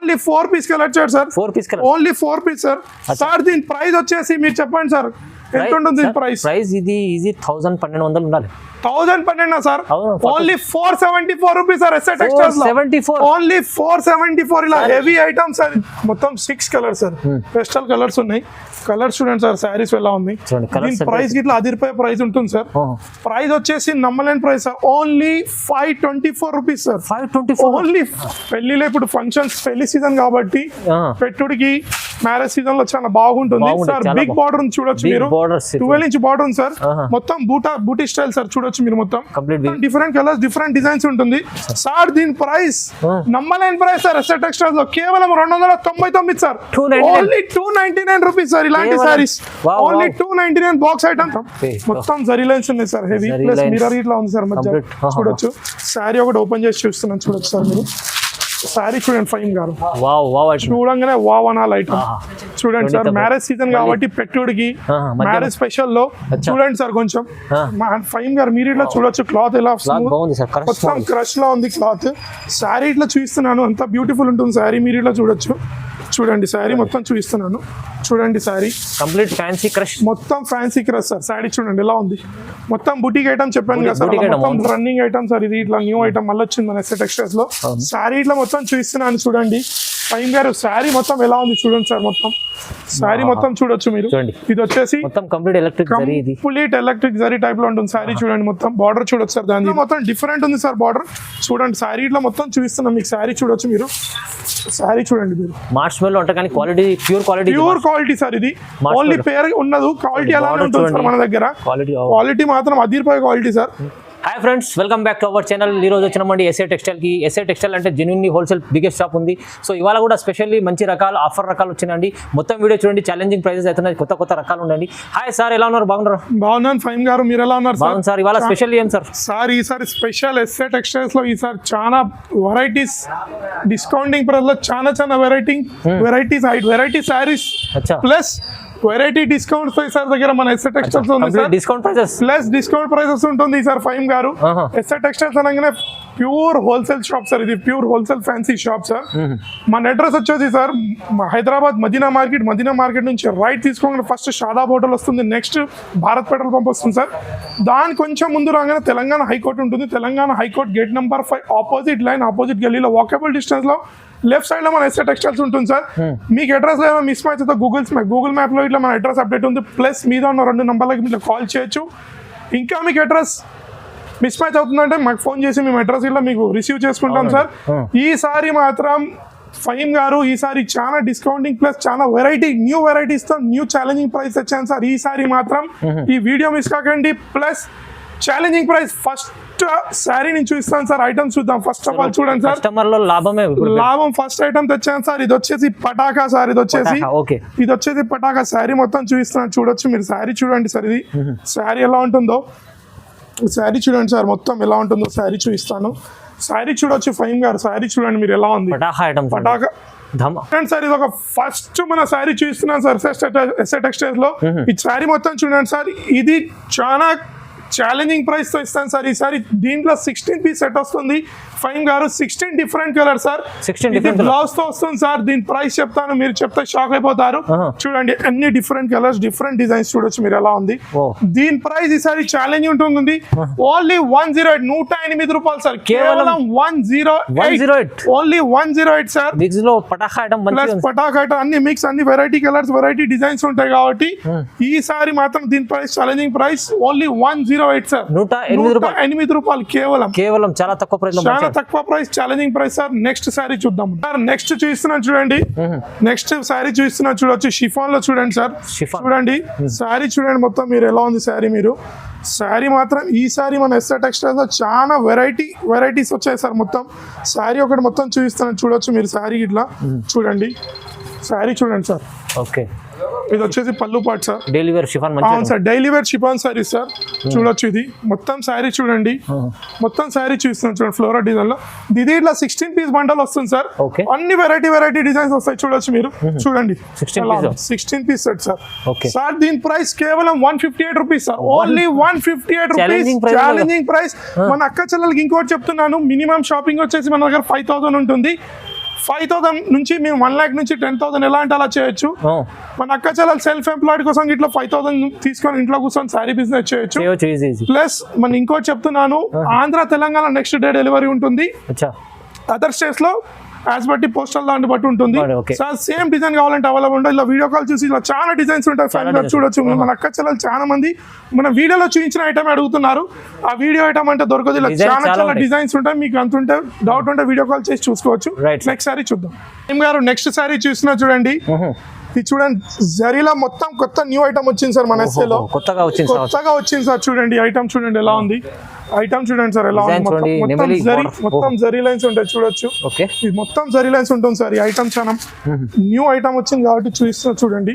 Only 4 piece colour chart sir. 4 piece colour only 4 piece sir. Sir దీని price వచ్చేసి మీరు చెప్పండి సార్ ఎంత ఉంటుంది ప్రైస్? ప్రైస్ ఇది 1200 ఉండాలి. 1012 sir. Only 474 rupees sir. SA textiles లో 74 ఓన్లీ 474. ఇలా హెవీ ఐటమ్స్ సార్. మొత్తం 6 కలర్స్ సార్. పెస్టల్ కలర్స్ ఉన్నాయి. కలర్స్ చూడండి సార్. శారీస్ ఎలా ఉంది. దీని ప్రైస్ గిట్లా అదిరిపోయే ప్రైస్ ఉంటుంది సార్. ప్రైస్ వచ్చేసి నమ్మలేని price sir. Only 524 rupees sir. 524 only. పెళ్లిలో ఇప్పుడు ఫంక్షన్స్ పెళ్లి సీజన్ కాబట్టి పెట్టుడికి మ్యారేజ్ సీజన్ లో చాలా బాగుంటుంది సార్. బిగ్ బార్డర్ చూడొచ్చు మీరు. 12 ఇంచ్ బార్డర్ ఉంది సార్. మొత్తం బూటీ స్టైల్ సార్. చూడొచ్చు మీరు. మొత్తం డిఫరెంట్ కలర్స్ డిఫరెంట్ డిజైన్స్ ఉంటుంది సార్. దీని ప్రైస్ నమ్మలేని ప్రైస్ సార్. ఎస్ఏ టెక్స్టైల్స్ లో కేవలం 299 సార్. Only 299 rupees sir. ఇలాంటి సారీస్ ఓన్లీ 299 బాక్స్ ఐటమ్. మొత్తం జరీ లైన్స్ ఉన్నాయి సార్. హెవీ ప్లస్ మిర్రర్ ఇట్లా ఉంది సార్. మధ్య చూడొచ్చు. శారీ ఒకటి ఓపెన్ చేసి చూస్తున్నాను. చూడొచ్చు సార్ మీరు. శారీ చూడండి ఫైన్ గారు. చూడంగానే వావ్ అనాలి ఐటమ్. చూడండి సార్. మ్యారేజ్ సీజన్ కాబట్టి పెట్టుడికి మ్యారేజ్ స్పెషల్ లో చూడండి సార్. కొంచెం ఫైన్ గారు మీరు ఇట్లా చూడొచ్చు. క్లాత్ ఎలా మొత్తం క్రష్ లో ఉంది క్లాత్. శారీ ఇట్లా చూపిస్తున్నాను. అంత బ్యూటిఫుల్ ఉంటుంది శారీ. మీరు ఇట్లా చూడొచ్చు. చూడండి శారీ మొత్తం చూపిస్తున్నాను. చూడండి శారీ కంప్లీట్ ఫ్యాన్సీ క్రష్. మొత్తం ఫ్యాన్సీ క్రష్ సార్. శారీ చూడండి ఎలా ఉంది. మొత్తం బుటీక్ ఐటమ్ చెప్పాను కదా సార్. మొత్తం రన్నింగ్ ఐటమ్ సార్. ఇది ఇట్లా న్యూ ఐటమ్ మళ్ళీ వచ్చింది మన ఎస్ఏ టెక్స్టైల్స్ లో. శారీ ఇట్లా మొత్తం చూపిస్తున్నాను. చూడండి ఫైన్ గారు. శారీ మొత్తం ఎలా ఉంది చూడండి సార్. మొత్తం శారీ మొత్తం చూడొచ్చు మీరు. ఇది వచ్చేసి కంప్లీట్ ఎలక్ట్రిక్ జరీ టైప్ లో ఉంటుంది శారీ. చూడండి మొత్తం బార్డర్ చూడొచ్చు సార్. దాని మొత్తం డిఫరెంట్ ఉంది సార్ బార్డర్. చూడండి శారీ ఇట్లా మొత్తం చూపిస్తున్నాం మీకు. శారీ చూడొచ్చు మీరు. శారీ చూడండి మీరు. మార్ష్మెల్లో అంటే కానీ క్వాలిటీ ప్యూర్ క్వాలిటీ సార్. ఇది ఓన్లీ పేరు ఉన్నది. క్వాలిటీ అలానే ఉంటుంది సార్ మన దగ్గర. క్వాలిటీ మాత్రం అదిరిపోయే quality sir. Hi friends, welcome back to our channel. ఈ రోజు వచ్చినామండి ఎస్ఏ టెక్స్టైల్కి. ఎస్ఏ టెక్స్టైల్ అంటే జెన్యూన్లీ హోల్సేల్ బిగ్గెస్ట్ షాప్ ఉంది. సో ఇవాళ కూడా స్పెషల్లీ మంచి రకాలు ఆఫర్ రకాలు వచ్చినాయండి. మొత్తం వీడియో చూడండి. ఛాలెంజింగ్ ప్రైజెస్ అవుతున్నాయి. కొత్త రకాలు ఉండండి. హాయ్ సార్, ఎలా ఉన్నారు? బాగున్నారు? బాగున్నాను ఫైన్ గారు. మీరు ఎలా ఉన్నారు? బాగుంది సార్. ఇవాళ స్పెషల్ ఏం సార్? సార్ ఈసారి స్పెషల్ ఎస్ఏ టెక్స్టైల్స్ లో ఈసారి చాలా వెరైటీస్ డిస్కౌంటింగ్ ప్రైస్ లో చాలా variety saris plus variety discounts sir దగ్గర మన ఎస్ఏ టెక్స్టైల్స్ ఉంది sir. Discount prices plus discount prices ఉంటుంది సార్. ఫైమ్ గారు ఎస్ఏ టెక్స్టైల్స్ అనగానే ప్యూర్ హోల్సేల్ షాప్ సార్. ఇది pure wholesale fancy shop sir. మన అడ్రస్ వచ్చేసి సార్ హైదరాబాద్ మదీనా మార్కెట్ నుంచి రైట్ తీసుకోగానే ఫస్ట్ షాదాబ్ హోటల్ వస్తుంది. నెక్స్ట్ భారత్ పెట్రోల్ పంప్ వస్తుంది సార్. దాని కొంచెం ముందు రాగానే తెలంగాణ హైకోర్టు ఉంటుంది. Telangana high court gate number 5 opposite గల్లీలో వాకబుల్ డిస్టెన్స్ లో లెఫ్ట్ సైడ్ లో మన ఎస్ఏ టెక్స్టైల్స్ ఉంటుంది సార్. మీకు అడ్రస్ లో మిస్ మ్యాచ్ అయితే గూగుల్ మ్యాప్ లో ఇట్లా మన అడ్రస్ అప్డేట్ ఉంది. ప్లస్ మీద ఉన్న 2 నంబర్లకి మీరు కాల్ చేయొచ్చు. ఇంకా మీకు అడ్రస్ మిస్ మ్యాచ్ అవుతుందంటే మాకు ఫోన్ చేసి మేము అడ్రస్ ఇట్లా మీకు రిసీవ్ చేసుకుంటాం సార్. ఈసారి మాత్రం ఫైమ్ గారు ఈసారి చాలా డిస్కౌంటింగ్ ప్లస్ చాలా న్యూ వెరైటీస్ తో న్యూ ఛాలెంజింగ్ ప్రైస్ తెచ్చాను సార్. ఈసారి మాత్రం ఈ వీడియో మిస్ కాకండి. Plus challenging price first sari నేను చూపిస్తాను సార్. ఐటమ్స్ చూద్దాం. ఫస్ట్ ఆఫ్ ఆల్ చూడండి సార్. లాభం ఫస్ట్ ఐటమ్ తెచ్చాను సార్. ఇది వచ్చేసి పటాకా సార్. ఇది వచ్చేసి పటాకా శారీ మొత్తం చూపిస్తున్నాను. చూడొచ్చు మీరు. శారీ చూడండి సార్. ఇది శారీ ఎలా ఉంటుందో శారీ చూడండి సార్. మొత్తం ఎలా ఉంటుందో శారీ చూపిస్తాను. శారీ చూడొచ్చు ఫైమ్ గారు. శారీ చూడండి మీరు ఎలా ఉంది. పటాకా సార్. ఇది ఒక ఫస్ట్ మన శారీ చూపిస్తున్నాను సార్ ఎస్ఏ టెక్స్టైల్స్ లో. ఈ శారీ మొత్తం చూడండి సార్. ఇది చాలా ఛాలెంజింగ్ ప్రైస్ తో ఇస్తాను సార్. ఈసారి దీంట్లో 16 పీస్ సెట్ వస్తుంది ఫైమ్ గారు. 16 డిఫరెంట్ కలర్ సార్. బ్లౌజ్ తో వస్తుంది సార్. దీని ప్రైస్ చెప్తాను. మీరు చెప్తే షాక్ అయిపోతారు. చూడండి అన్ని డిఫరెంట్ కలర్స్ డిఫరెంట్ డిజైన్స్ చూడొచ్చు మీరు ఎలా ఉంది. దీని ప్రైస్ ఈసారి ఛాలెంజ్ ఉంటుంది. ఓన్లీ 108 108 రూపాయలు సార్. కేవలం 108 ఓన్లీ 108 సార్. పటాకా ఐటమ్ అన్ని మిక్స్ అన్ని వెరైటీ కలర్స్ వెరైటీ డిజైన్స్ ఉంటాయి కాబట్టి ఈసారి మాత్రం దీని price challenging price only 108 sir. 108 రూపాయలు కేవలం చాలా తక్కువ price challenging price sir. Next sari చూద్దాం సార్. నెక్స్ట్ చూస్తున్నాను చూడండి. నెక్స్ట్ శారీ చూస్తున్నాను చూడొచ్చు. షిఫాన్ లో చూడండి సార్. చూడండి శారీ చూడండి మొత్తం మీరు ఎలా ఉంది శారీ. మీరు శారీ మాత్రం ఈ శారీ మన ఎస్ఏ టెక్స్టైల్స్ లో చాలా వెరైటీస్ వచ్చాయి సార్. మొత్తం శారీ ఒకటి మొత్తం చూపిస్తున్నాను చూడొచ్చు మీరు. శారీ ఇట్లా చూడండి. శారీ చూడండి సార్. ఓకే. ఇది వచ్చేసి పళ్ళు పాట్ sir. Daily wear chiffon sari sir. చూడొచ్చు. ఇది మొత్తం శారీ చూడండి. మొత్తం శారీ చూస్తున్నాను చూడండి. ఫ్లోరా డిజైన్ లో ఇది ఇట్లా 16 పీస్ బండల్ వస్తుంది సార్. అన్ని వెరైటీ డిజైన్స్ వస్తాయి చూడొచ్చు మీరు. చూడండి 16 పీస్ సెట్ సార్. సార్ దీని ప్రైస్ కేవలం 158 rupees sir. Only 158 rupees challenging price. మన అక్క చెల్లెలకి ఇంకోటి చెప్తున్నాను. మినిమం షాపింగ్ వచ్చేసి మన దగ్గర 5000 ఉంటుంది. 5,000 నుంచి మేము 1 lakh నుంచి 10,000 ఎలా అంటే అలా చేయొచ్చు. మన అక్క చెల్లెలు సెల్ఫ్ ఎంప్లాయిడ్ కోసం ఇట్లా 5,000 తీసుకొని ఇంట్లో కూర్చొని శారీ బిజినెస్ చేయొచ్చు. ప్లస్ మన ఇంకోటి చెప్తున్నాను, Andhra Telangana next day delivery ఉంటుంది. అదర్ స్టేట్స్ లో యాజ్ బట్టి పోస్టల్ దాన్ని బట్టి ఉంటుంది. సార్ సేమ్ డిజైన్ కావాలంటే అవైలబుల్ ఉంటుంది. ఇలా వీడియో కాల్ చూసి ఇలా చాలా డిజైన్స్ ఉంటాయి. ఫైన్ గా చూడొచ్చు. మన అక్క చెల్లెలు చాలా మంది మన వీడియోలో చూపించిన ఐటమ్ అడుగుతున్నారు. ఆ వీడియో ఐటమ్ అంటే దొరకదు. ఇలా చాలా డిజైన్స్ ఉంటాయి. మీకు అంత ఉంటే డౌట్ ఉంటే వీడియో కాల్ చేసి చూసుకోవచ్చు. నెక్స్ట్ సారీ చూద్దాం. గారు నెక్స్ట్ సారీ చూసినా చూడండి. ఇది చూడండి, జరీలో మొత్తం కొత్త న్యూ ఐటమ్ వచ్చింది సార్ మన ఎస్ఏలో. కొత్తగా వచ్చింది సార్. చూడండి ఐటమ్ చూడండి ఎలా ఉంది. ఐటమ్ చూడండి సార్ ఎలా ఉంది. మొత్తం జరీ లైన్స్ ఉంటాయి చూడొచ్చు. ఇది మొత్తం జరీ లైన్స్ ఉంటుంది సార్. ఈ ఐటమ్ చాలా న్యూ ఐటమ్ వచ్చింది కాబట్టి చూపిస్తున్నా చూడండి.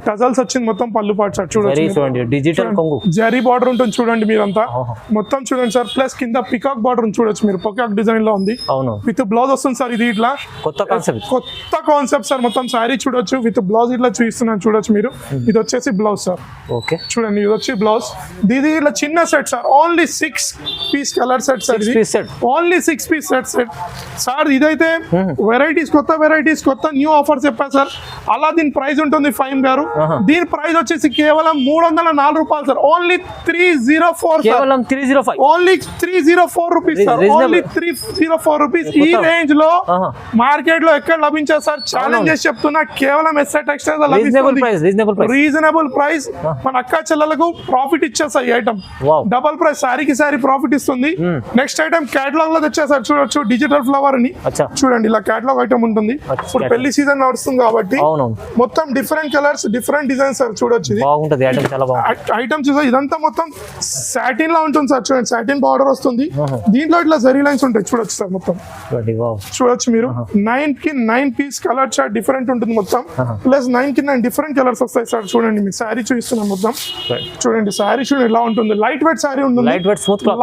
టజల్స్ వచ్చింది మొత్తం పళ్ళు పాటు సార్ చూడండి. డిజిటల్ జరీ బార్డర్ ఉంటుంది చూడండి మీరంతా. మొత్తం చూడండి సార్. ప్లస్ కింద పికాక్ బార్డర్ చూడొచ్చు మీరు. పికాక్ డిజైన్ లో ఉంది. విత్ బ్లౌజ్ వస్తుంది సార్. ఇది ఇట్లా కొత్త కాన్సెప్ట్ సార్. మొత్తం సారీ చూడొచ్చు. విత్ బ్లౌజ్ ఇట్లా చూపిస్తున్నాను చూడొచ్చు మీరు. ఇది వచ్చేసి బ్లౌజ్ సార్. చూడండి ఇది వచ్చి బ్లౌజ్. ఇది ఇట్లా చిన్న set sir. Only 6 piece colour set sir. Only 6 piece set sir. ఇదైతే వెరైటీస్ కొత్త న్యూ ఆఫర్స్ చెప్పారు సార్. అలా దీని ప్రైస్ ఉంటుంది 5 గారు. దీని ప్రైస్ వచ్చేసి కేవలం 304 రూపాయలు సార్. ఓన్లీ 304 కేవలం 305 only 304 rupees sir. Only 304 rupees. ఈ రేంజ్ లో మార్కెట్ లో ఎక్కడ లభించారు సార్? ఛాలెంజ్ చేసి చెప్తున్నా. కేవలం ఎస్ఐ టెక్స్టైల్స్ రీజనబుల్ ప్రైస్. మన అక్క చెల్లెలకు ప్రాఫిట్ ఇచ్చారు సార్. ఈ ఐటమ్ డబుల్ ప్రైస్. సారీకి సారీ ప్రాఫిట్ ఇస్తుంది. నెక్స్ట్ ఐటమ్ కేటలాగ్ లో తెచ్చారు చూడొచ్చు. డిజిటల్ ఫ్లవర్ అని చూడండి. ఇలా కేటలాగ్ ఐటమ్ ఉంటుంది. ఇప్పుడు పెళ్లి సీజన్ నడుస్తుంది కాబట్టి మొత్తం different colours different designs sir చూడొచ్చు. ఐటమ్ చూసా. ఇదంతా మొత్తం సాటిన్ లా ఉంటుంది సార్. చూడండి సాటిన్ బార్డర్ వస్తుంది. దీంట్లో ఇట్లా జరీ లైన్స్ ఉంటాయి చూడొచ్చు సార్. మొత్తం చూడొచ్చు మీరు. 9 కి 9 piece కలర్ చార్ట్ డిఫరెంట్ ఉంటుంది మొత్తం. ప్లస్ 9 కి 9 డిఫరెంట్ కలర్స్ వస్తాయి సార్. చూడండి మీకు సారీ చూపిస్తున్నాం మొత్తం. చూడండి సారీ చూడండి ఎలా ఉంటుంది. లైట్ వెయిట్ సారీ ఉంటుంది.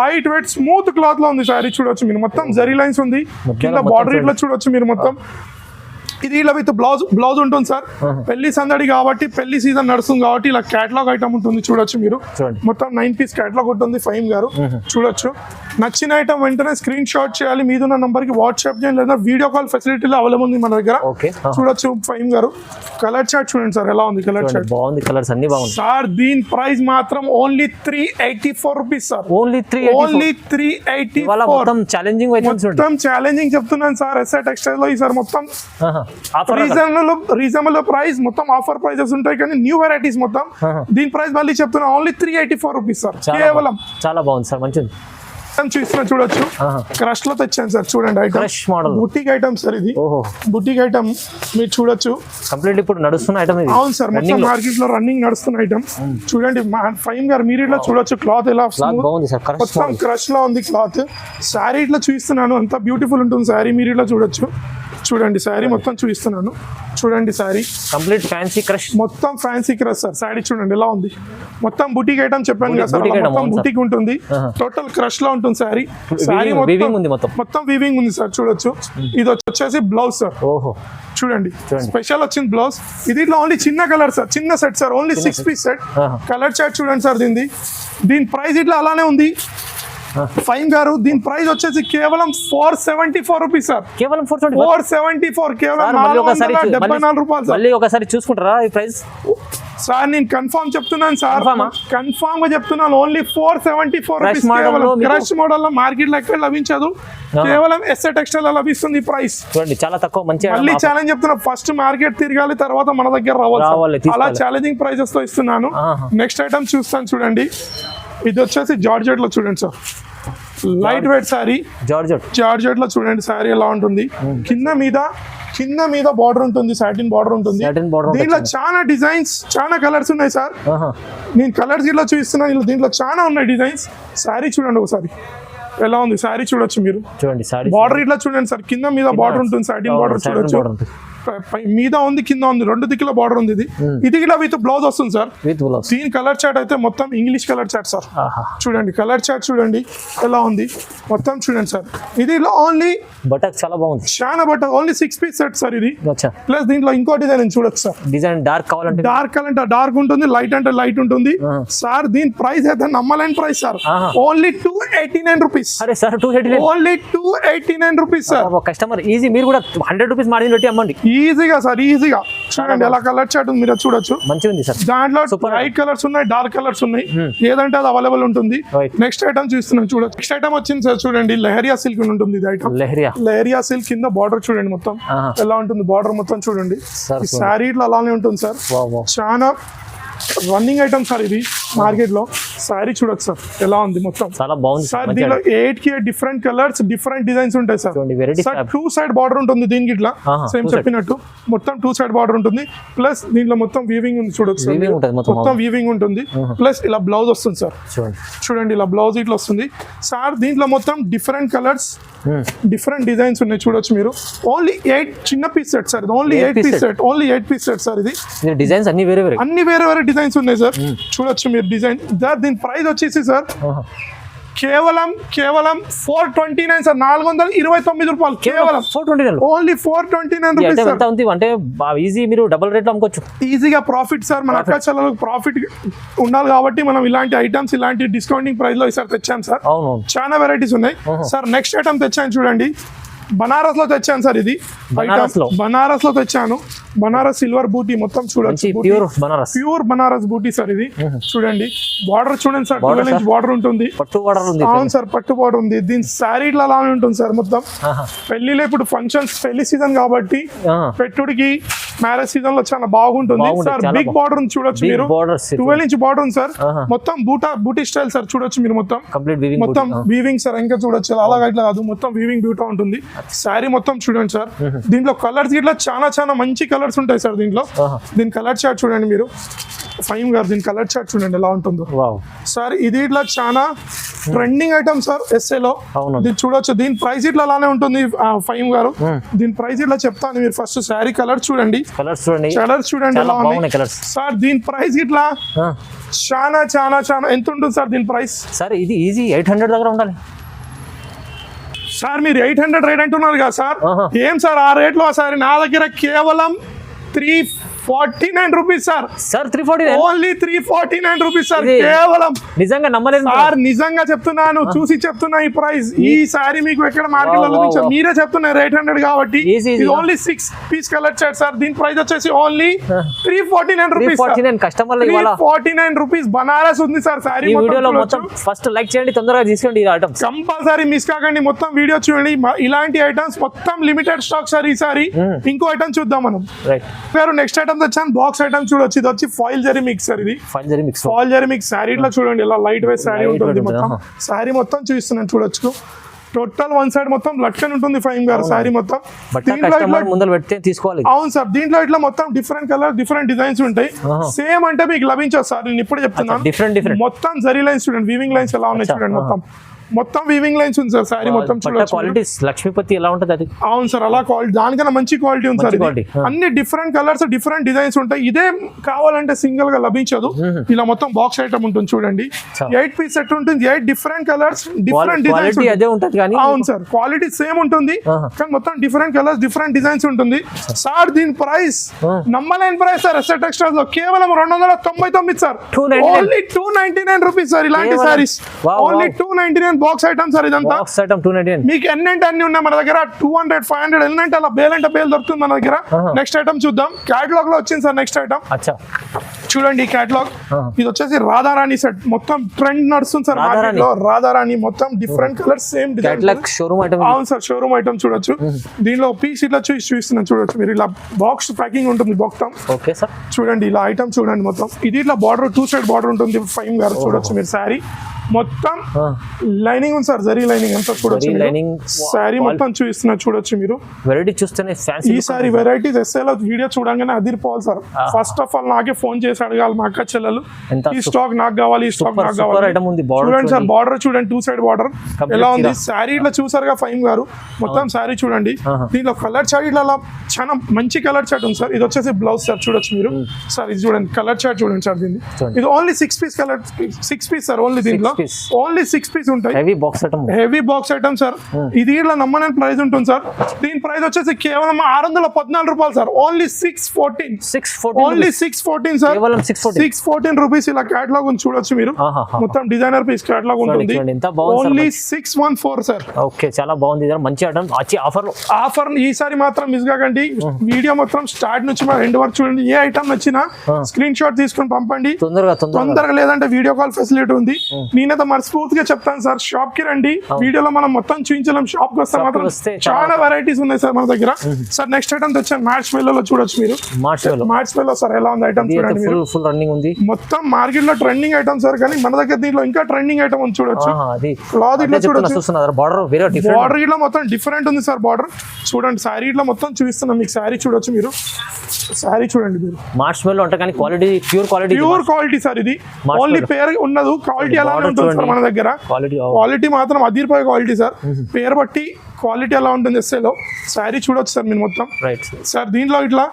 లైట్ వెయిట్ స్మూత్ క్లాత్ లో ఉంది సారీ చూడొచ్చు మీరు. మొత్తం జరీ లైన్స్ ఉంది. కింద బార్డర్ ఇట్లా చూడొచ్చు మీరు మొత్తం. ఇది ఇలా విత్ బ్లౌజ్ ఉంటుంది సార్. పెళ్లి సందడి కాబట్టి పెళ్లి సీజన్ నడుస్తుంది కాబట్టి ఇలా కేటలాగ్ ఐటమ్ ఉంటుంది చూడొచ్చు మీరు. మొత్తం 9 piece కేటలాగ్ ఉంటుంది. ఫైమ్ గారు చూడొచ్చు. నచ్చిన ఐటమ్ వెంటనే స్క్రీన్ షాట్ చేయాలి. మీదున్న నంబర్ కి వాట్సాప్ చేయండి లేదా వీడియో కాల్ ఫెసిలిటీలో అవైలబుల్ ఉంది మన దగ్గర. చూడొచ్చు ఫైమ్ గారు. కలర్ చార్ట్ చూడండి సార్ ఎలా ఉంది. కలర్ చార్ట్ బాగుంది. కలర్స్ అన్ని బాగుంది సార్. దీని ప్రైస్ మాత్రం ఓన్లీ 384 రూపీస్ సార్. ఓన్లీ 384. మొత్తం ఛాలెంజింగ్ చెప్తున్నాను సార్. ఎస్ఐ టెక్స్టైల్ లో ఈ సార్ మొత్తం రీజనబుల్ ప్రైస్. మొత్తం ఆఫర్ ప్రైజెస్ ఉంటాయి కానీ న్యూ వెరైటీస్ మొత్తం. దీని ప్రైస్ మళ్ళీ చెప్తున్నా ఓన్లీ 384 రూపీస్ సార్. కేవలం చాలా బాగుంది సార్. మంచిది చూస్తున్నా చూడొచ్చు. క్రష్ లో తెచ్చాను సార్. చూడండి ఐటమ్ బుటీక్ ఐటమ్ సార్. ఇది బుటీక్ ఐటమ్ మీరు చూడొచ్చు. కంప్లీట్ ఇప్పుడు నడుస్తున్న ఐటమ్ ఇది. అవును సార్. మొత్తం మార్కెట్ లో రన్నింగ్ నడుస్తున్న ఐటమ్. చూడండి ఫైమ్ గారు మీరు ఇట్లా చూడొచ్చు. క్లాత్ ఎలా మొత్తం క్రష్ లో ఉంది క్లాత్. శారీ ఇట్లా చూపిస్తున్నాను. అంత బ్యూటిఫుల్ ఉంటుంది శారీ. మీరు ఇట్లా చూడొచ్చు. చూడండి శారీ మొత్తం చూపిస్తున్నాను. చూడండి శారీ కంప్లీట్ ఫ్యాన్సీ క్రష్. మొత్తం ఫ్యాన్సీ క్రష్ సార్. శారీ చూడండి ఎలా ఉంది. మొత్తం బుటీక్ ఐటమ్ చెప్పాను కదా సార్. మొత్తం బుటీక్ ఉంటుంది. టోటల్ క్రష్ లో ఉంటుంది శారీ. శారీ మొత్తం వీవింగ్ ఉంది సార్. చూడొచ్చు. ఇది వచ్చేసి బ్లౌజ్ సార్. చూడండి స్పెషల్ వచ్చింది బ్లౌజ్. ఇది ఇట్లా ఓన్లీ చిన్న కలర్ సార్. చిన్న set sir. Only 6 piece set. Colour chart చూడండి సార్. దీని ప్రైస్ ఇట్లా అలానే ఉంది. ఫైన్ గారు దీని ప్రైస్ వచ్చేసి కేవలం 474 రూపీస్ సార్. కేవలం 474. కేవలం 474 రూపాయలు సార్. మళ్ళీ ఒకసారి చూసుకుంటారా ఈ ప్రైస్ సార్? నేను కన్ఫర్మ్ చెప్తున్నాను సార్. కన్ఫర్మ్ గా చెప్తున్నాను. Only 474 rupees. క్రష్ మోడల్ లో మార్కెట్ లో ఎక్కడ లభించదు. కేవలం ఎస్ఏ టెక్స్టైల్ లో లభిస్తుంది ప్రైస్. చూడండి చాలా తక్కువ. మంచి మళ్ళీ ఛాలెంజ్ చెప్తున్నా. ఫస్ట్ మార్కెట్ తిరగాలి తర్వాత మన దగ్గర రావాలి. అలా ఛాలెంజింగ్ ప్రైజెస్ తో ఇస్తున్నాను. నెక్స్ట్ ఐటమ్ చూస్తాను చూడండి. ఇది వచ్చేసి జార్జెట్ లో చూడండి sir. Light weight sorry. Georgette లో చూడండి సారీ ఎలా ఉంటుంది. కింద మీద బార్డర్ ఉంటుంది. సాటిన్ బార్డర్ ఉంటుంది. దీంట్లో చాలా డిజైన్స్ చాలా కలర్స్ ఉన్నాయి సార్. నేను కలర్స్ ఇట్లా చూపిస్తున్నాను. దీంట్లో చాలా ఉన్నాయి డిజైన్స్. సారీ చూడండి ఒకసారి ఎలా ఉంది. సారీ చూడొచ్చు మీరు. చూడండి బార్డర్ ఇట్లా చూడండి సార్. కింద మీద బార్డర్ ఉంటుంది. సాటిన్ బార్డర్ చూడొచ్చు. మీద ఉంది కింద ఉంది, 2 దిక్కుల బార్డర్ ఉంది. ఇది ఇలా విత్ బ్లౌజ్ వస్తుంది సార్. With blouse. దీని కలర్ చార్ట్ అయితే మొత్తం ఇంగ్లీష్ కలర్ చార్ట్ సార్. చూడండి కలర్ చార్ట్ చూడండి ఎలా ఉంది మొత్తం చూడండి సార్. ఇది ఓన్లీ బటక్ చాలా బాగుంది, చాలా but only 6 piece set sir ఇది. అచ్చా. ప్లస్ దీంట్లో ఇంకో డిజైన్ చూడొచ్చు సార్. డిజైన్ డార్క్ కావాలంటే డార్క్ ఉంటుంది, లైట్ అంటే లైట్ ఉంటుంది సార్. దీని ప్రైస్ అయితే నమ్మలేని ప్రైస్ సార్. Only 289 rupees. అరే sir 289, only 289 rupees sir. Customer easy, మీరు కూడా 100 రూపీస్ మార్జిన్ పెట్టి అమ్మండి ఈజీగా సార్, ఈజీగా. చూడండి ఎలా కలర్ చార్ట్ ఉంది, మీరు చూడొచ్చు. మంచిగా ఉంది సార్. దాంట్లో లైట్ కలర్స్ ఉన్నాయి, డార్క్ కలర్స్ ఉన్నాయి, ఏదంటే అది అవైలబుల్ ఉంటుంది. నెక్స్ట్ ఐటమ్ చూస్తున్నాం చూడొచ్చు. నెక్స్ట్ ఐటమ్ వచ్చింది సార్ చూడండి, లెహరియా సిల్క్ ఉంటుంది ఇది ఐటమ్. లెహరియా సిల్క్ కింద బార్డర్ చూడండి మొత్తం ఎలా ఉంటుంది, బార్డర్ మొత్తం చూడండి. ఈ శారీ ఇట్లా అలానే ఉంటుంది సార్. చాలా రన్నింగ్ ఐటమ్ సార్ ఇది మార్కెట్ లో. శారీ చూడొచ్చు సార్ ఎలా ఉంది మొత్తం, చాలా బాగుంది సార్. దీనిలో 8 డిఫరెంట్ కలర్స్, డిఫరెంట్ డిజైన్స్ ఉంటాయి సార్. సార్ 2 సైడ్ బార్డర్ ఉంటుంది దీనికి ఇట్లా సేమ్ చెప్పినట్టు మొత్తం 2 సైడ్ బార్డర్ ఉంటుంది. ప్లస్ దీంట్లో మొత్తం వీవింగ్ ఉంది చూడొచ్చు, మొత్తం వీవింగ్ ఉంటుంది. ప్లస్ ఇలా బ్లౌజ్ వస్తుంది సార్. చూడండి ఇలా బ్లౌజ్ ఇట్లా వస్తుంది సార్. దీంట్లో మొత్తం డిఫరెంట్ కలర్స్, డిఫరెంట్ డిజైన్స్ ఉన్నాయి చూడొచ్చు మీరు. ఓన్లీ 8 చిన్న piece set sir. Only 8 piece set, only 8 piece set sir. ఇది డిజైన్స్ అన్ని వేరే వేరే డిజైన్స్ ఉన్నాయి సార్. చూడొచ్చు మీరు డిజైన్. దీని ప్రైస్ వచ్చేసి సార్ కేవలం 429 సార్. 429 రూపాయలు కేవలం. 429, ఓన్లీ 429 రూపీస్ సార్. అంటే ఈజీ, మీరు డబుల్ రేట్ లో అమ్ముకోవచ్చు ఈజీగా. ప్రాఫిట్ సార్, మన అక్క చెల్లెలకు ప్రాఫిట్ ఉండాలి కాబట్టి మనం ఇలాంటి ఐటమ్స్, ఇలాంటి డిస్కౌంటింగ్ ప్రైస్ లో ఈసారి తెచ్చాం సార్. చాలా వెరైటీస్ ఉన్నాయి సార్. నెక్స్ట్ ఐటమ్ తెచ్చాను చూడండి, బనారస్ లో తెచ్చాను సార్. ఇది బనారస్ లో తెచ్చాను. బనారస్ సిల్వర్ బూటీ మొత్తం చూడొచ్చు, ప్యూర్ బనారస్ బూటీ సార్. ఇది చూడండి బార్డర్ చూడండి సార్, 12 ఇంచ్ బార్డర్ ఉంటుంది. అవును సార్, పట్టు బార్డర్ ఉంది. దీని శారీ ఇట్లా అలానే ఉంటుంది సార్ మొత్తం. పెళ్లిలో ఇప్పుడు ఫంక్షన్స్, పెళ్లి సీజన్ కాబట్టి పెట్టుడికి మ్యారేజ్ సీజన్ లో చాలా బాగుంటుంది సార్. బిగ్ బార్డర్ చూడొచ్చు మీరు, 12 ఇంచ్ బార్డర్ ఉంది సార్. మొత్తం బూటీ స్టైల్ సార్ చూడొచ్చు మీరు. మొత్తం వీవింగ్ సార్. ఇంకా చూడొచ్చు అలాగా ఇట్లా కాదు, మొత్తం వీవింగ్ బ్యూటా ఉంటుంది. శారీ మొత్తం చూడండి సార్. దీంట్లో కలర్స్ ఇట్లా చాలా మంచి కలర్స్ ఉంటాయి సార్ దీంట్లో. దీని కలర్ చార్ట్ చూడండి మీరు. ఫైమ్ గారు దీని కలర్ చార్ట్ చూడండి ఎలా ఉంటుందో సార్. ఇది ఇట్లా చాలా ట్రెండింగ్ ఐటమ్ సార్ ఎస్ఏలో. దీన్ని చూడొచ్చు. దీని ప్రైస్ ఇట్లా అలానే ఉంటుంది ఫైమ్ గారు. దీని ప్రైస్ ఇట్లా చెప్తాను, మీరు ఫస్ట్ శారీ కలర్ చూడండి, కలర్స్ చూడండి ఎలా ఉంది సార్. దీని ప్రైస్ ఇట్లా చాలా ఎంత ఉంటుంది సార్ దీని ప్రైస్ సార్? ఇది ఈజీ 800 దగ్గర ఉండాలి సార్. మీరు 800 రేట్ అంటున్నారు కదా సార్. ఏం సార్ ఆ రేట్ లో సార్? నా దగ్గర కేవలం 349 rupees sir. 349, only 349 rupees sir. కేవలం నిజంగా నమ్మలేదు సార్, నిజంగా చెప్తున్నాను, చూసి చెప్తున్నా. ఈ ప్రైస్ ఈ సారీ మీకు ఎక్కడ మార్కెట్ లో మీరే చెప్తున్నారు 800 కాబట్టి. Only 6 piece colour chart sir. దీని ప్రైస్ వచ్చేసి ఓన్లీ 349 రూపీస్. 349 రూపీస్ బనారస్ ఉంది సార్ సారీ. మొత్తం ఫస్ట్ లైక్ చేయండి, తొందరగా తీసుకోండి. కంపల్సరీ మిస్ కాకండి, మొత్తం వీడియో చూడండి. ఇలాంటి ఐటమ్స్ మొత్తం లిమిటెడ్ స్టాక్ సార్ ఈసారి. ఇంకో ఐటమ్ చూద్దాం మనం. నెక్స్ట్ ఐటమ్ తెచ్చాను, బాక్స్ ఐటమ్ చూడొచ్చు. ఇది వచ్చి ఫాయిల్ జరీ మిక్స్ సార్. ఇది ఫాయిల్ జరీ మిక్స్ శారీ ఇట్లా చూడండి, ఇలా లైట్ వెయిట్ శారీ ఉంటుంది. మొత్తం శారీ మొత్తం చూస్తున్నాను చూడొచ్చు. టోటల్ 1 సైడ్ మొత్తం లట్కన్ ఉంటుంది ఫైమ్ గారు శారీ మొత్తం. తీసుకోవాలి. అవును సార్, దీంట్లో ఇట్లా మొత్తం డిఫరెంట్ కలర్, డిఫరెంట్ డిజైన్స్ ఉంటాయి. సేమ్ అంటే మీకు లభించదు సార్. నేను ఇప్పుడు చెప్తున్నాను. మొత్తం జరీ లైన్స్ చూడండి, వీవింగ్ లైన్స్ ఎలా ఉన్నాయి చూడండి. మొత్తం వీవింగ్ లైన్స్ ఉంది సార్ శారీ మొత్తం. క్వాలిటీ లక్ష్మీపతి ఎలా ఉంటుంది అది? అవును సార్, అలా క్వాలిటీ దానికన్నా మంచి క్వాలిటీ ఉంది సార్. అన్ని డిఫరెంట్ కలర్స్, డిఫరెంట్ డిజైన్స్ ఉంటాయి. ఇదే కావాలంటే సింగిల్ గా లభించదు. ఇలా మొత్తం బాక్స్ ఐటమ్ ఉంటుంది చూడండి. 8 పీస్ సెట్ ఉంటుంది, 8 డిఫరెంట్ కలర్స్, డిఫరెంట్ డిజైన్స్. అవును సార్, క్వాలిటీ సేమ్ ఉంటుంది కానీ మొత్తం డిఫరెంట్ కలర్స్, డిఫరెంట్ డిజైన్స్ ఉంటుంది సార్. దీని ప్రైస్ నమ్మలేని ప్రైస్ సార్. ఎస్ఆర్ టెక్స్టైల్స్ లో కేవలం 299 సార్. Only 299 rupees sir. ఇలాంటి saris only 299 box item sir. ఇదంతా మీకు ఎన్నంటే అన్ని ఉన్నాయి మన దగ్గర. 200, 500 ఎన్నంటే అలా బేల్ అంటే బేల్ దొరుకుతుంది మన దగ్గర. నెక్స్ట్ ఐటమ్ చూద్దాం. క్యాటలాగ్ లో వచ్చింది సార్ నెక్స్ట్ ఐటమ్. చూడండి ఈ క్యాటలాగ్. ఇది వచ్చేసి రాధారాణి సెట్. మొత్తం ట్రెండ్ నడుస్తుంది సార్ మార్కెట్ లో. రాధారాణి మొత్తం డిఫరెంట్ కలర్స్, సేమ్ డిజైన్. అవును సార్, షోరూమ్ ఐటమ్ చూడొచ్చు. దీనిలో పీస్ ఇట్లా చూస్తున్నాను చూడొచ్చు మీరు. ఇలా బాక్స్ ప్యాకింగ్ ఉంటుంది మొత్తం. చూడండి ఇలా ఐటమ్ చూడండి మొత్తం. ఇది ఇట్లా బార్డర్ 2 సైడ్ బార్డర్ ఉంటుంది ఫైమ్ గారు చూడొచ్చు మీరు. శారీ మొత్తం లైనింగ్ ఉంది సార్, జరీ లైనింగ్ అంతా చూడొచ్చు. శారీ మొత్తం చూపిస్తున్నా చూడొచ్చు మీరు. వెరైటీ చూస్తేనే ఈ సారీ వెరైటీస్ ఎస్ఏలో వీడియో చూడంగానే అదిరిపోవాలి సార్. ఫస్ట్ ఆఫ్ ఆల్ నాకే ఫోన్ చేసి అడగాలి మా అక్క చెల్లెలు, ఈ స్టాక్ నాకు కావాలి, ఈ స్టాక్ నాకు కావాలి. చూడండి సార్ బార్డర్ చూడండి, 2 సైడ్ బార్డర్ ఎలా ఉంది. శారీ ఇట్లా చూసారుగా ఫైమ్ గారు. మొత్తం శారీ చూడండి. దీంట్లో కలర్ చార్ట్ ఇట్లా చాలా మంచి కలర్ చార్ట్ ఉంది సార్. ఇది వచ్చేసి బ్లౌజ్ సార్, చూడొచ్చు మీరు సార్. ఇది చూడండి కలర్ చార్ట్ చూడండి సార్. దీన్ని ఇది only 6 piece colour, 6 piece sir. Only దీంట్లో ఓన్లీ 6 పీస్ ఉంటాయి. Heavy box item, heavy box item sir. ఇది ఇట్లా నమ్మని ప్రైస్ ఉంటుంది సార్. దీని ప్రైస్ వచ్చేసి కేవలం 614 రూపాయలు sir. Only 614 only 614 sir. 614 rupees. ఇలా కేటలాగ్ ఉంది చూడొచ్చు మీరు. మొత్తం డిజైనర్ పీస్ కేటలాగ్ ఉంటుంది. Only 614 sir. ఓకే, చాలా బాగుంది. మంచి ఐటమ్, ఆఫర్ ఈసారి మాత్రం మిస్ కాకండి. వీడియో మొత్తం స్టార్ట్ నుంచి మా ఎండ్ వరకు చూడండి. ఏ ఐటమ్ నచ్చినా స్క్రీన్ షాట్ తీసుకొని పంపండి తొందరగా, లేదంటే వీడియో కాల్ ఫెసిలిటీ ఉంది. నేనైతే మనస్ఫూర్తిగా చెప్తాను సార్, షాప్ కి రండి. వీడియోలో మనం మొత్తం చూపించలేం, షాప్ కి వస్తే మాత్రం చాలా వెరైటీస్ ఉన్నాయి సార్ మన దగ్గర. సార్ నెక్స్ట్ ఐటమ్ తెచ్చాను మ్యాచ్ మెల్లో, చూడొచ్చు మీరు. మ్యాచ్ మెల్లో సార్ ఎలా ఉంది ఐటమ్ చూడండి మీరు. ఫుల్ రన్నింగ్ ఉంది. మొత్తం మార్కెట్ లో ట్రెండింగ్ ఐటమ్ సార్, కానీ మన దగ్గర దీంట్లో ఇంకా ట్రెండింగ్ ఐటమ్ ఉంది చూడొచ్చు. క్లాత్ ఇట్లా చూడొచ్చు. బార్డర్ ఇట్లా మొత్తం డిఫరెంట్ ఉంది సార్. బార్డర్ చూడండి. శారీ ఇట్లా మొత్తం చూపిస్తున్నాం మీకు. శారీ చూడొచ్చు మీరు. శారీ చూడండి మీరు. మార్ష్మెల్లో అంటే కానీ క్వాలిటీ ప్యూర్ క్వాలిటీ సార్. ఇది ఓన్లీ పేరు ఉన్నది, క్వాలిటీ అలానే ఉంటుంది సార్ మన దగ్గర. క్వాలిటీ మాత్రం అదిరిపోయే క్వాలిటీ సార్. పేరు బట్టి క్వాలిటీ ఎలా ఉంటుంది ఎస్ఏలో. శారీ చూడొచ్చు సార్ మీరు మొత్తం. సార్ దీంట్లో ఇట్లా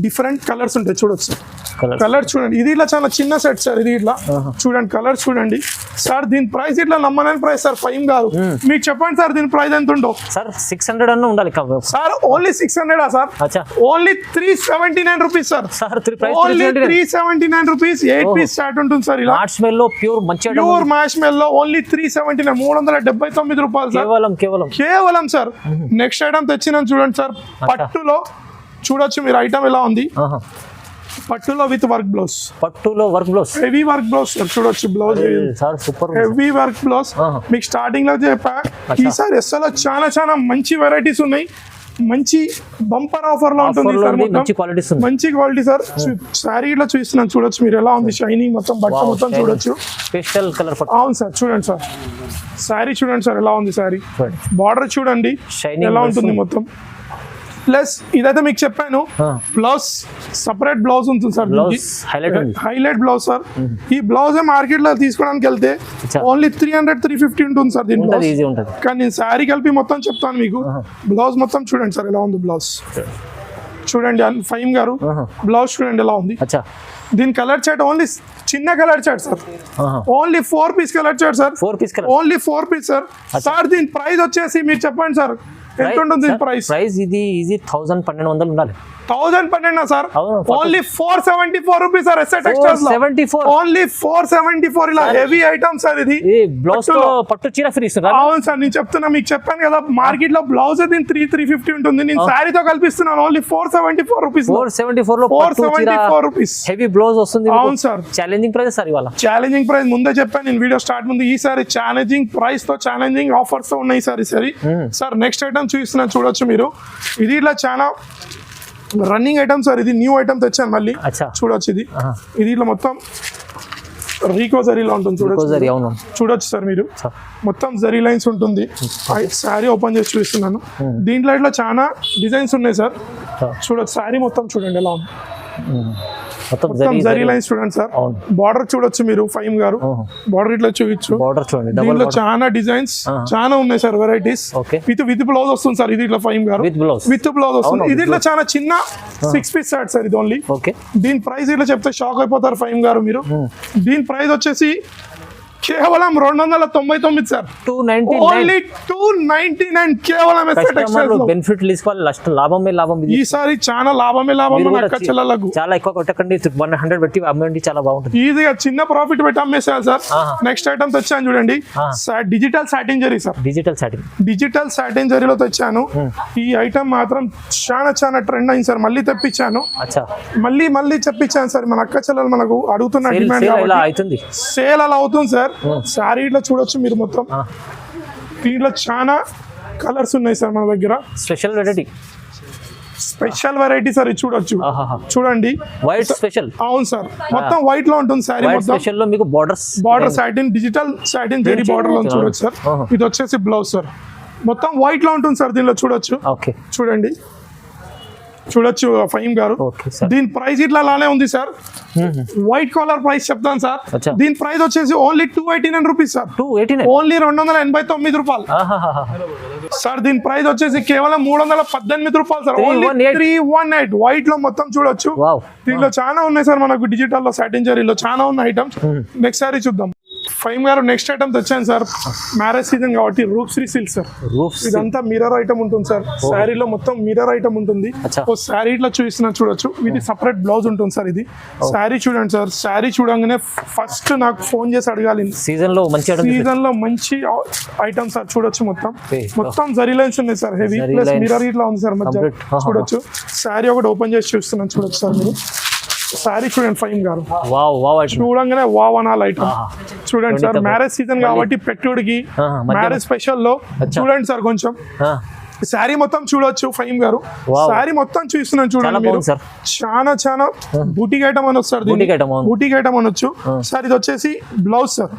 డిఫరెంట్ కలర్స్ ఉంటాయి చూడొచ్చు సార్. కలర్ చూడండి. ఇది ఇట్లా చాలా చిన్న సెట్ సార్. ఇది ఇట్లా చూడండి, కలర్ చూడండి సార్. దీని ప్రైస్ ఇట్లా నమ్మని ప్రైస్ సార్, 5 కాదు. మీకు చెప్పండి సార్ దీని ప్రైస్ ఎంత ఉండో సార్. 600 అన్న ఉండాలి sir. Only 600 sir. Only 379 rupees sir. Only 379 rupees. 8 piece start ఉంటుంది సార్. ఇలా మార్ష్మెల్లో ప్యూర్ మంచి ప్యూర్ మార్ష్మెల్లో ఓన్లీ 379 379 రూపాయలు సార్. కేవలం సార్. నెక్స్ట్ ఐటమ్ తెచ్చినాను చూడండి సార్. పట్టులో చూడొచ్చు మీరు ఐటమ్ ఎలా ఉంది. పట్టులో with work blouse. Heavy work blouse sir. చూడొచ్చు blouse super heavy work blouse. మీకు స్టార్టింగ్ లో చెప్పా, ఈసారి ఎస్ఎల్లో చాలా మంచి వెరైటీస్ ఉన్నాయి. మంచి బంపర్ ఆఫర్ లో ఉంటుంది సార్. మంచి క్వాలిటీ సార్. శారీ ఇట్లా చూస్తున్నాను చూడొచ్చు మీరు ఎలా ఉంది. షైనింగ్ మొత్తం బట్ట మొత్తం చూడొచ్చు. Special colour. అవును సార్. చూడండి సార్. శారీ చూడండి సార్ ఎలా ఉంది. శారీ బార్డర్ చూడండి ఎలా ఉంటుంది మొత్తం. ప్లస్ ఇదైతే మీకు చెప్పాను, బ్లౌజ్ సపరేట్ బ్లౌజ్ ఉంటుంది సార్. Highlight blouse sir. ఈ బ్లౌజ్ మార్కెట్ లో తీసుకోవడానికి వెళ్తే ఓన్లీ 300-350 ఉంటుంది సార్ దీంట్లో. కానీ నేను శారీ కలిపి మొత్తం చెప్తాను మీకు. బ్లౌజ్ మొత్తం చూడండి సార్ ఎలా ఉంది. బ్లౌజ్ చూడండి. ఫైమ్ గారు బ్లౌజ్ చూడండి ఎలా ఉంది. దీని కలర్ చార్ట్ ఓన్లీ చిన్న colour chart sir. Only 4 piece colour chart sir. Only 4 piece sir. Sir దీని ప్రైస్ వచ్చేసి మీరు చెప్పండి సార్ ఎంత ఉంటుంది ప్రైస్. ఇది 1200 ఉండాలి. 1012 sir. Only 474 rupees sir. SA textiles లో ఓన్లీ 474. ఇలా హెవీ ఐటమ్ సార్. ఇది బ్లౌజ్ తో పట్టు చీర ఫ్రీ ఇస్తున్నారు. అవును సార్. నేను చెప్తున్నా, మీకు చెప్పాను కదా మార్కెట్ లో బ్లౌజ్ దీని 350 ఉంటుంది. నేను శారీతో కల్పిస్తున్నాను only 474 rupees. 474 rupees heavy blouse వస్తుంది. అవును సార్. Challenging price sir. ఇవాళ ఛాలెంజింగ్ ప్రైస్ ముందే చెప్పాను నేను వీడియో స్టార్ట్ ముందు. ఈసారి ఛాలెంజింగ్ ప్రైస్ తో ఛాలెంజింగ్ ఆఫర్స్ తో ఉన్నాయి సార్ ఈసారి. సార్ నెక్స్ట్ ఐటమ్ చూపిస్తున్నా చూడొచ్చు మీరు. ఇది ఇట్లా చాలా రన్నింగ్ ఐటమ్ సార్. ఇది న్యూ ఐటమ్ తెచ్చాను మళ్ళీ. చూడొచ్చు. ఇది ఇట్లా మొత్తం రీకో జరీలో ఉంటుంది చూడొచ్చు సార్ మీరు. మొత్తం జరీ లైన్స్ ఉంటుంది. శారీ ఓపెన్ చేసి చూపిస్తున్నాను. దీంట్లో ఇట్లా చాలా డిజైన్స్ ఉన్నాయి సార్. చూడొచ్చు. శారీ మొత్తం చూడండి ఎలా ఉంది. మొత్తం జరీ లైన్స్ చూడండి సార్. బార్డర్ చూడొచ్చు మీరు. ఫైమ్ గారు బార్డర్ ఇట్లా చూపించు. దీంట్లో చాలా డిజైన్స్ చాలా ఉన్నాయి సార్. వెరైటీస్ విత్ బ్లౌజ్ వస్తుంది సార్. ఇది ఇట్లా ఫైమ్ గారు విత్ బ్లౌజ్ వస్తుంది. ఇది ఇట్లా చాలా చిన్న 6 పీస్ సెట్ సార్. ఇది ఓన్లీ. దీని ప్రైస్ ఇట్లా చెప్తే షాక్ అయిపోతారు ఫైమ్ గారు మీరు. దీని ప్రైస్ వచ్చేసి కేవలం 299 సార్. 299 కేవలం. బెనిఫిట్ తీసుకోవాలి. లాభం ఈసారి చాలా లాభమే అక్క చెల్లెలకు. చాలా ఎక్కువ కొట్టకండి. 100 పెట్టి అమ్మండి. చాలా బాగుంటుంది. ఈజీగా చిన్న ప్రాఫిట్ పెట్టి అమ్మేసారు సార్. నెక్స్ట్ ఐటమ్ తెచ్చాను చూడండి. Digital satin zari sir. Digital satin జరీలో తెచ్చాను. ఈ ఐటమ్ మాత్రం చాలా ట్రెండ్ అయింది సార్. మళ్ళీ తెప్పించాను. మళ్ళీ తెప్పించాను సార్. మన అక్క చెల్లెలు మనకు అడుగుతున్న డిమాండ్ సేల్ అలా అవుతుంది సార్. శారీలో చూడొచ్చు మీరు మొత్తం. దీంట్లో చాలా కలర్స్ ఉన్నాయి సార్ మన దగ్గర. Special variety sir. ఇది చూడొచ్చు. చూడండి వైట్ స్పెషల్. అవును సార్. మొత్తం వైట్ లో ఉంటుంది సారీ. స్పెషల్ లో మీకు border satin digital satin zari border లో చూడొచ్చు సార్. ఇది వచ్చేసి బ్లౌజ్ సార్. మొత్తం వైట్ లో ఉంటుంది సార్. దీనిలో చూడొచ్చు. చూడండి చూడొచ్చు ఫైమ్ గారు. దీని ప్రైస్ ఇట్లా అలానే ఉంది సార్. వైట్ కాలర్ ప్రైస్ చెప్తాను సార్. దీని ప్రైస్ వచ్చేసి ఓన్లీ 289 రూపీస్ సార్. ఓన్లీ 289 రూపాయలు సార్ దీని ప్రైస్ వచ్చేసి కేవలం 318 రూపాయలు సార్. 318 వైట్ లో మొత్తం చూడొచ్చు. వావ్, దీంట్లో చాలా ఉన్నాయి సార్ మనకు డిజిటల్ లో సాటిన్ జరీలో చాలా ఉన్న ఐటమ్స్. నెక్స్ట్ సారీ చూద్దాం. ఫైమ్ గారు నెక్స్ట్ ఐటమ్ తెచ్చాను సార్. మ్యారేజ్ సీజన్ కాబట్టి రూప్ శ్రీ సిల్క్ సార్. ఇదంతా మిర్రర్ ఐటమ్ ఉంటుంది సార్. శారీలో మొత్తం మిర్రర్ ఐటమ్ ఉంటుంది. ఓ శారీ ఇట్లా చూపిస్తున్నా చూడొచ్చు. ఇది సపరేట్ బ్లౌజ్ ఉంటుంది సార్. ఇది శారీ చూడండి సార్. శారీ చూడంగానే ఫస్ట్ నాకు ఫోన్ చేసి అడగాలి. సీజన్ లో మంచి ఐటమ్ సార్ చూడొచ్చు. మొత్తం జరీ లైన్స్ ఉన్నాయి సార్. హెవీ ప్లస్ మిర్రర్ ఇట్లా ఉంది సార్ మధ్య చూడొచ్చు. శారీ ఒకటి ఓపెన్ చేసి చూస్తున్నాను చూడొచ్చు సార్ మీరు. శారీ చూడండి ఫైమ్ గారు. చూడంగానే వావ్ అనాలి ఐటమ్. చూడండి సార్ మ్యారేజ్ సీజన్ కాబట్టి పెట్టుడికి మ్యారేజ్ స్పెషల్ లో చూడండి సార్. కొంచెం శారీ మొత్తం చూడొచ్చు ఫైమ్ గారు. శారీ మొత్తం చూస్తున్నాను చూడండి మీరు. చాలా బూటిక్ ఐటమ్ అని వస్తారు. బూటిక్ ఐటమ్ అనొచ్చు సార్. ఇది వచ్చేసి బ్లౌజ్ సార్.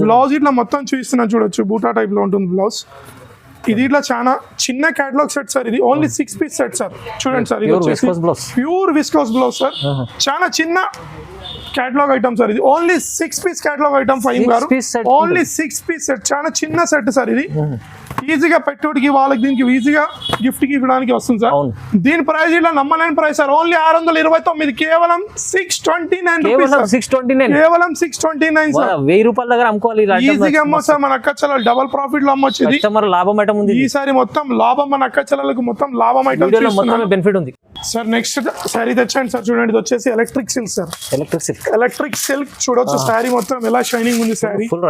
బ్లౌజ్ ఇట్లా మొత్తం చూస్తున్నాను చూడొచ్చు. బూటా టైప్ లో ఉంటుంది బ్లౌజ్. ఇది ఇట్లా చాలా చిన్న క్యాటలాగ్ సెట్ సార్. ఇది ఓన్లీ 6 పీస్ సెట్ సార్. చూడండి సార్. ఇది వచ్చేసి ప్యూర్ విస్కోస్ బ్లౌజ్ సార్. చాలా చిన్న క్యాటలాగ్ ఐటమ్ సార్. ఇది ఓన్లీ 6 పీస్ క్యాటలాగ్ ఐటమ్ ఫైమ్ గారు. Only 6 piece set. చాలా చిన్న సెట్ సార్. ఇది ఈజీగా పెట్టుడికి వాళ్ళకి దీనికి ఈజీగా గిఫ్ట్ కి ఇవ్వడానికి వస్తుంది సార్. దీని ప్రైస్ ఇట్లా నమ్మలేని ప్రైస్ సార్. ఓన్లీ 629 కేవలం 629 కేవలం 629 సార్. 1000 రూపాయల దగ్గర అమ్ముకోవాలి. ఈజీగా అమ్మొచ్చు సార్. మన అక్క చెల్లెలు డబల్ ప్రాఫిట్ లో అమ్మొచ్చు. లాభం ఐటమ్ ఉంది ఈసారి. మొత్తం లాభం మన అక్క చెల్లెలకు మొత్తం లాభం ఐటమ్ బెనిఫిట్ ఉంది సార్. నెక్స్ట్ శారీ తెచ్చండి సార్. చూడండి ఇది వచ్చేసి electric silk sir. Electric silk చూడొచ్చు. శారీ మొత్తం ఎలా షైనింగ్ ఉంది. Sari full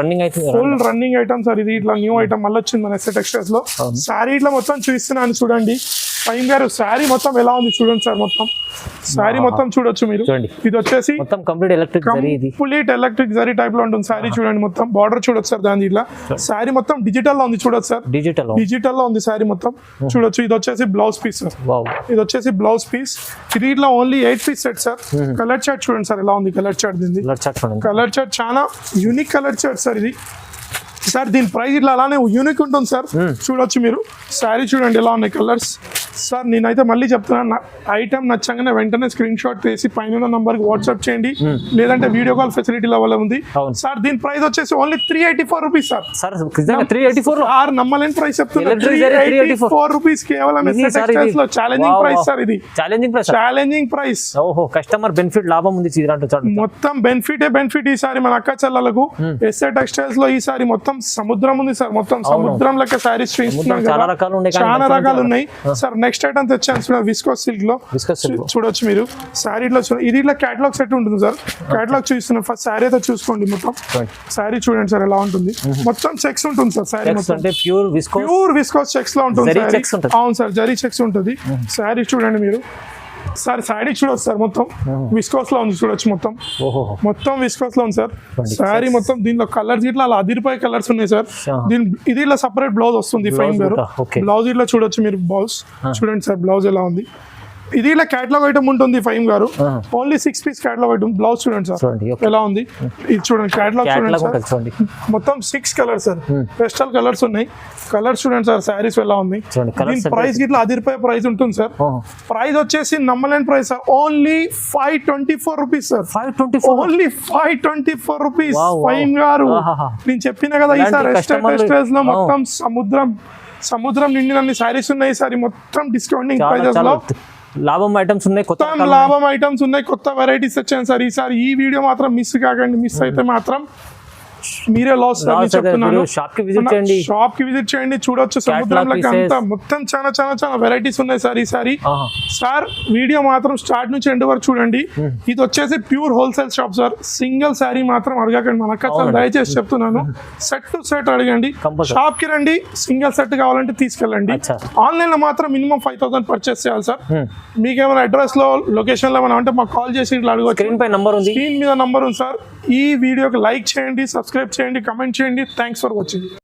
running item sir. ఇది ఇట్లా న్యూ ఐటమ్ మళ్ళీ వచ్చింది మన ఎస్ఏ టెక్స్టైల్స్ లో. శారీ ఇట్లా మొత్తం చూపిస్తున్నాను చూడండి ఫైమ్ గారు. శారీ మొత్తం ఎలా ఉంది చూడండి సార్. మొత్తం శారీ మొత్తం చూడొచ్చు మీరు. ఇది వచ్చేసి కంప్లీట్ ఎలక్ట్రిక్ జరీ టైప్ లో ఉంటుంది శారీ. చూడండి మొత్తం బార్డర్ చూడొచ్చు సార్. దాని ఇట్లా శారీ మొత్తం డిజిటల్ లో ఉంది చూడొచ్చు సార్. డిజిటల్ లో ఉంది శారీ మొత్తం చూడొచ్చు. ఇది వచ్చేసి బ్లౌజ్ పీస్ సార్. ఇది వచ్చేసి బ్లౌజ్ పీస్. ఇది ఇట్లా only 8 piece set sir. Colour chart చూడండి సార్ ఎలా ఉంది. కలర్ చార్ట్ దీన్ని. కలర్ చార్ట్ చాలా యూనిక్ కలర్ చార్ట్ సార్. ఇది సార్ దీని ప్రైస్ ఇట్లా అలానే యూనిక్ ఉంటుంది సార్. చూడొచ్చు మీరు. శారీ చూడండి ఎలా ఉన్నాయి కలర్స్ సార్. నేనైతే మళ్ళీ చెప్తున్నాను, ఐటమ్ నచ్చగానే వెంటనే స్క్రీన్ షాట్ తీసి పైన నంబర్ కి వాట్సాప్ చేయండి. లేదంటే వీడియో కాల్ ఫెసిలిటీ లెవెల్ ఉంది సార్. దీని ప్రైస్ వచ్చేసి ఓన్లీ 384 రూపీస్ సార్. 384 నమ్మలేని ప్రైస్ చెప్తున్నా. 384 రూపీస్ కేవలం ఛాలెంజింగ్ ప్రైస్ సార్. ఇది ఛాలెంజింగ్ ప్రైస్. కస్టమర్ బెనిఫిట్ లాభం ఉంది. మొత్తం బెనిఫిట్ ఈసారి మన అక్క చెల్లెలకు ఎస్ఏ టెక్స్టైల్స్ లో. ఈసారి మొత్తం సముద్రం ఉంది సార్. మొత్తం సముద్రం లెక్క శారీస్ చాలా రకాలు ఉన్నాయి సార్. నెక్స్ట్ ఐటమ్ తెచ్చాను విస్కోస్ సిల్క్ లో. చూడొచ్చు మీరు. శారీలో ఇది ఇట్లా క్యాటలాగ్ సెట్ ఉంటుంది సార్. క్యాటలాగ్ చూస్తున్నాం. ఫస్ట్ శారీ అయితే చూసుకోండి. మొత్తం శారీ చూడండి సార్ ఎలా ఉంటుంది. మొత్తం చెక్స్ ఉంటుంది సార్. శారీ మొత్తం ప్యూర్ విస్కోస్ చెక్స్ లో ఉంటుంది. అవును సార్ జరీ చెక్స్ ఉంటుంది. శారీ చూడండి మీరు సార్. శారీ చూడొచ్చు సార్. మొత్తం విస్కోస్ లో ఉంది చూడొచ్చు. మొత్తం విస్కోస్ లో ఉంది సార్. శారీ మొత్తం దీనిలో కలర్స్ ఇట్లా అలా అదిరిపోయే కలర్స్ ఉన్నాయి సార్. దీని ఇది ఇలా సపరేట్ బ్లౌజ్ వస్తుంది ఫైమ్ గారు. బ్లౌజ్ ఇట్లా చూడొచ్చు మీరు. బ్లౌజ్ చూడండి సార్. బ్లౌజ్ ఎలా ఉంది. ఇది ఇలా క్యాటలాగ్ ఐటమ్ ఉంటుంది ఫైమ్ గారు. Only 6 piece catalogue item. Blouse చూడండి సార్ ఎలా ఉంది. ఇది చూడండి క్యాటలాగ్ చూడండి. మొత్తం 6 కలర్స్ సార్. పెస్టల్ కలర్స్ ఉన్నాయి. కలర్స్ చూడండి సార్. శారీస్ ఎలా ఉంది. దీని ప్రైస్ ఇట్లా అదిరిపోయే ప్రైస్ ఉంటుంది సార్. ప్రైస్ వచ్చేసి నమ్మలేని price sir. Only 524 rupees sir. Only 524 rupees ఫైమ్ గారు. నేను చెప్పిన కదా ఈసారి టెక్స్టైల్స్ లో మొత్తం సముద్రం నిండినన్ని శారీస్ ఉన్నాయి సార్. మొత్తం డిస్కౌంటింగ్ ప్రైజెస్ లో లాభం ఐటమ్స్ ఉన్నాయి. కొత్త వెరైటీస్ వచ్చాయి సార్. ఈసారి ఈ వీడియో మాత్రం మిస్ కాకండి. మిస్ అయితే మాత్రం మీరే లాస్ చెప్తున్నాను. షాప్ కి విజిట్ చేయండి. చూడొచ్చు సముద్రం లెక్క అంతా మొత్తం చాలా వెరైటీస్ ఉన్నాయి సార్. ఈసారి సార్ వీడియో మాత్రం స్టార్ట్ నుంచి ఎండ్ వరకు చూడండి. ఇది వచ్చేసి pure wholesale shop sir. Single sari మాత్రం అడగకండి. మనకు దయచేసి చెప్తున్నాను. సెట్ టు సెట్ అడగండి. షాప్ కి రండి. సింగిల్ సెట్ కావాలంటే తీసుకెళ్ళండి. ఆన్లైన్ లో మాత్రం మినిమం 5000 పర్చేస్ చేయాలి సార్. మీకేమైనా అడ్రస్ లో లొకేషన్ లో ఏమైనా అంటే మాకు కాల్ చేసి ఇట్లా అడగవచ్చు. స్క్రీన్ మీద నంబర్ ఉంది సార్. ఈ వీడియోకి లైక్ చేయండి, సబ్స్క్రైబ్ చేయండి, కమెంట్ చేయండి. Thanks for watching.